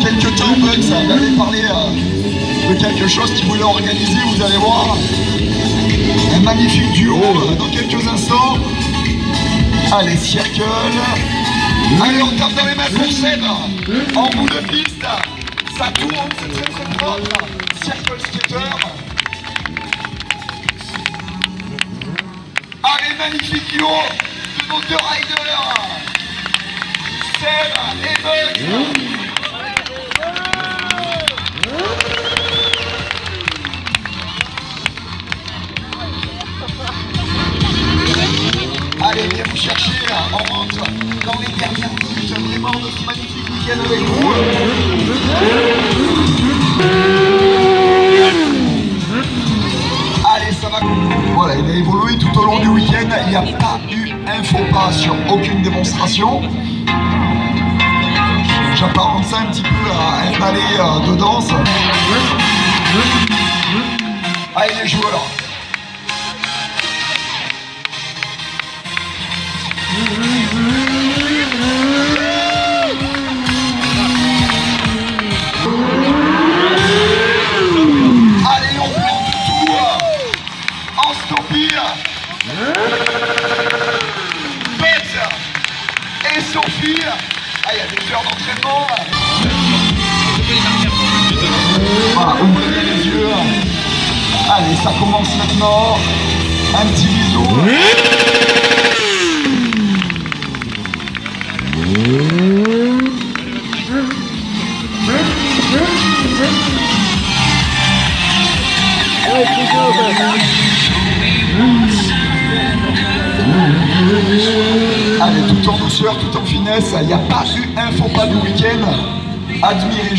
quelques temps, Bugs d'aller parler de quelque chose qui voulait organiser, vous allez voir. Un magnifique duo dans quelques instants. Allez, Circle. Allez, on tape dans les mains pour Seb. En bout de piste. Ça tourne, c'est très très propre. Circle Skater. Allez, magnifique duo de nos deux riders. Seb et Bugs. Allez, viens vous chercher, on rentre dans les dernières minutes vraiment de ce magnifique week-end avec vous. Allez, ça va. Voilà, il a évolué tout au long du week-end, il n'y a pas eu un faux pas sur aucune démonstration. J'apparente ça un petit peu à un ballet de danse. Allez les joueurs. Allez, on plante tout en stoppie. Bugs et Sophie. Ah, il y a des heures d'entraînement. Voilà, ouvrez les yeux. Allez, ça commence maintenant. Un petit bisou. Allez, tout en douceur, tout en finesse, il n'y a pas eu un faux pas du week-end. Admirez.